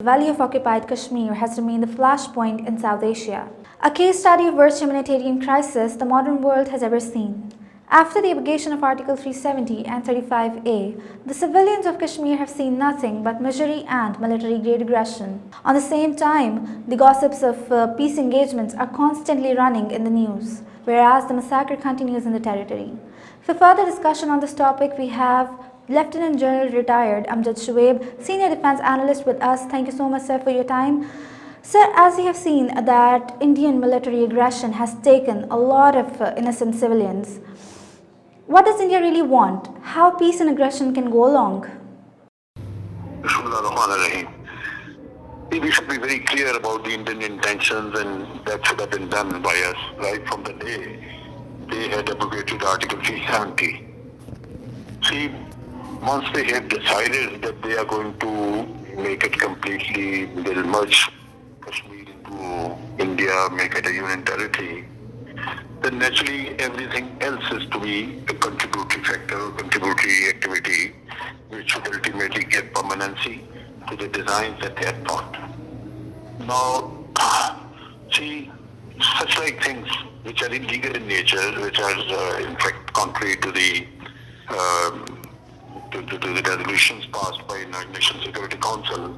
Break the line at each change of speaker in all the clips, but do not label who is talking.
The Valley of Occupied Kashmir has remained the flashpoint in South Asia, a case study of worst humanitarian crisis the modern world has ever seen. After the abrogation of Article 370 and 35A, the civilians of Kashmir have seen nothing but misery and military-grade aggression. On the same time, the gossips of peace engagements are constantly running in the news, whereas the massacre continues in the territory. For further discussion on this topic, we have Lieutenant General Retired Amjad Shoaib, Senior Defense Analyst with us. Thank you so much, sir, for your time. Sir, as you have seen that Indian military aggression has taken a lot of innocent civilians, what does India really want? How peace and aggression can go along?
We should be very clear about the Indian intentions, and that should have been done by us right from the day they had abrogated Article 370. See, once they have decided that they are going to make it completely, they'll merge Kashmir into India, make it a union territory, then naturally everything else is to be a contributory factor, contributory activity, which should ultimately give permanency to the designs that they have thought. Now, see, such like things which are illegal in nature, which are in fact contrary to the resolutions passed by United Nations Security Council,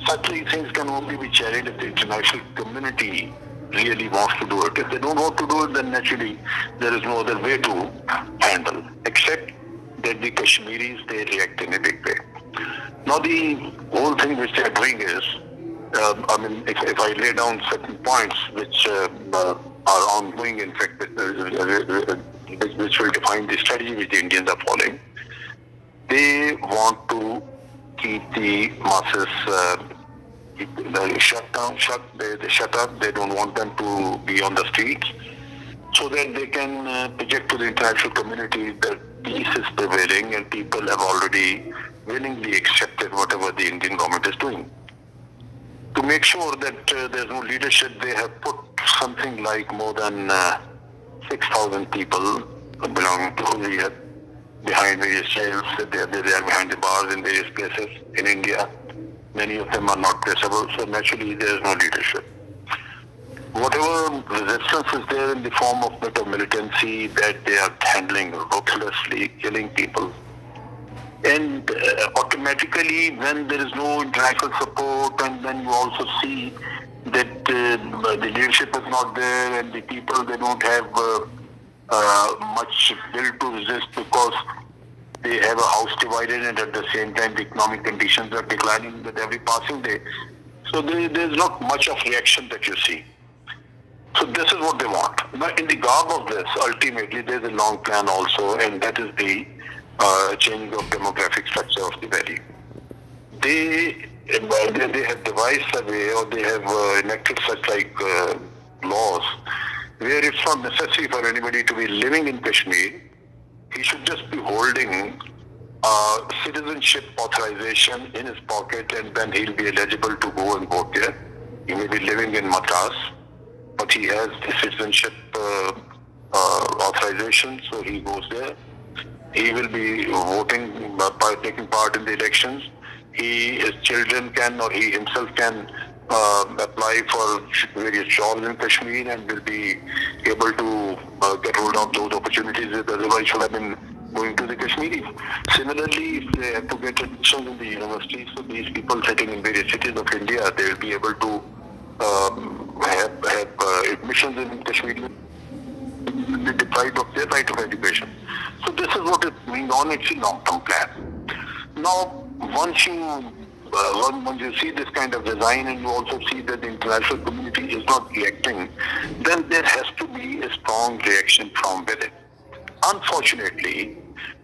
such things can only be charied if the international community really wants to do it. If they don't want to do it, then naturally there is no other way to handle, except that the Kashmiris, they react in a big way. Now the whole thing which they are doing is, if I lay down certain points which are ongoing, in fact, which will define the strategy which the Indians are following, they want to keep the masses shut up. They don't want them to be on the streets, so that they can project to the international community that peace is prevailing and people have already willingly accepted whatever the Indian government is doing. To make sure that there's no leadership, they have put something like more than 6,000 people belonging to Hurriyat behind various jails. They are behind the bars in various places in India. Many of them are not traceable, so naturally there is no leadership. Whatever resistance is there in the form of bit of militancy, that they are handling ruthlessly, killing people. And automatically, when there is no international support, and then you also see that the leadership is not there, and the people, they don't have much will to resist, because they have a house divided, and at the same time the economic conditions are declining with every passing day. So there's not much of reaction that you see. So this is what they want. But in the garb of this, ultimately there's a long plan also, and that is the changing of demographic structure of the valley. They have devised a way, or they have enacted such like laws, where it's not necessary for anybody to be living in Kashmir. He should just be holding citizenship authorization in his pocket, and then he'll be eligible to go and vote there. He may be living in Madras, but he has the citizenship authorization, so he goes there. He will be voting, taking part in the elections. His children can, or he himself can apply for various jobs in Kashmir, and will be able to get hold of those opportunities that otherwise should have been going to the Kashmiris. Similarly, if they have to get admissions in the universities, so these people sitting in various cities of India, they will be able to have admissions in Kashmir, be deprived of their right of education. So this is what is going on. It's a long-term plan. Now, once you see this kind of design, and you also see that the international community is not reacting, then there has to be a strong reaction from within. Unfortunately,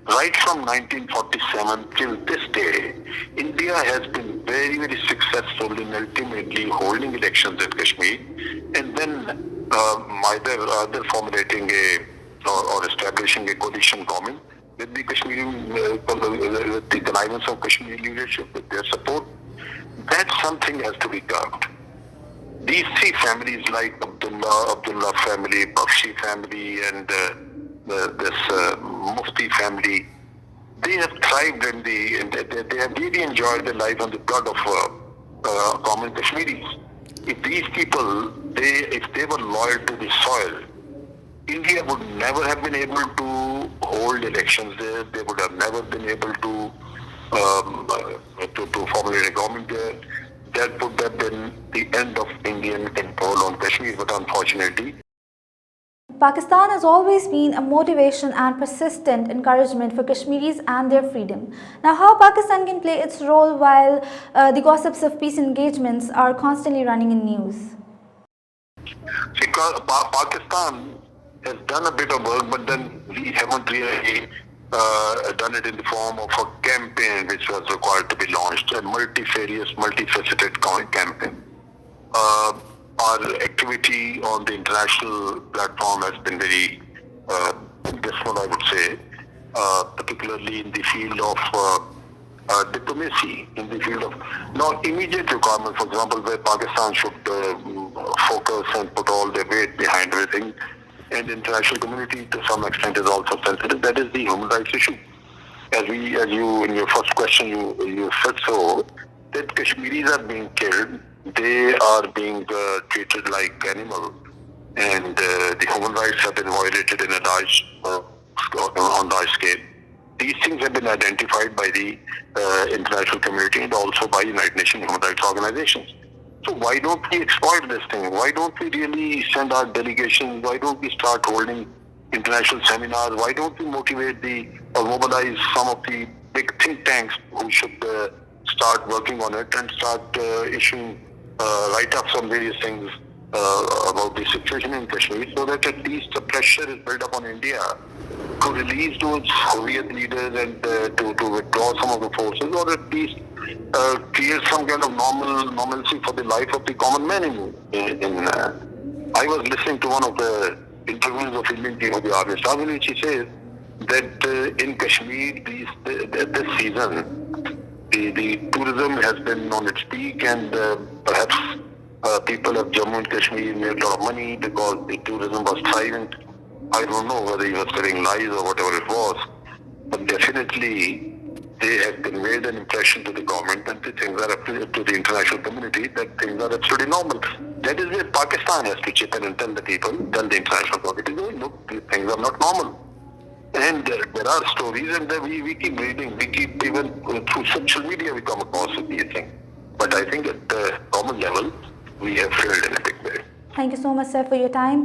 right from 1947 till this day, India has been very, very successful in ultimately holding elections in Kashmir, and then either formulating or establishing a coalition government with the Kashmiri, with the connivance of Kashmiri leadership, with their support. That something has to be curbed. These three families, like Abdullah family, Bakshi family, and this Mufti family, they have thrived they have really enjoyed their life on the blood of common Kashmiris. If these people, if they were loyal to the soil, India would never have been able to hold elections there. They would have never been able to formulate a government there. That would have been the end of Indian control on Kashmir. But unfortunately,
Pakistan has always been a motivation and persistent encouragement for Kashmiris and their freedom. Now, how Pakistan can play its role while the gossips of peace engagements are constantly running in news?
because Pakistan has done a bit of work, but then we haven't really done it in the form of a campaign which was required to be launched, a multifarious, multifaceted campaign. Our activity on the international platform has been very dismal, I would say, particularly in the field of diplomacy, in the field of now immediate requirements, for example, where Pakistan should focus and put all their weight behind everything, and the international community to some extent is also sensitive. That is the human rights issue. As you in your first question, you said so, that Kashmiris are being killed, they are being treated like animals, and the human rights have been violated in a on large scale. These things have been identified by the international community and also by United Nations human rights organizations. So why don't we exploit this thing? Why don't we really send our delegations? Why don't we start holding international seminars? Why don't we motivate or mobilize some of the big think tanks who should start working on it and start issuing write-ups on various things about the situation in Kashmir, so that at least the pressure is built up on India to release those Soviet leaders and to withdraw some of the forces, or at least create some kind of normalcy for the life of the common man. I was listening to one of the interviews of Indian chief of the army staff, in which he says that in Kashmir this season the tourism has been on its peak, and perhaps people of Jammu and Kashmir made a lot of money because the tourism was thriving. I don't know whether he was telling lies or whatever it was, but definitely they have conveyed an impression to the government and to the international community that things are absolutely normal. That is where Pakistan has to chip in and tell the people, tell the international community, no, look, these things are not normal. And there are stories, and we keep reading, we keep even through social media we come across these things. But I think at the common level, we have failed in a big way.
Thank you so much, sir, for your time.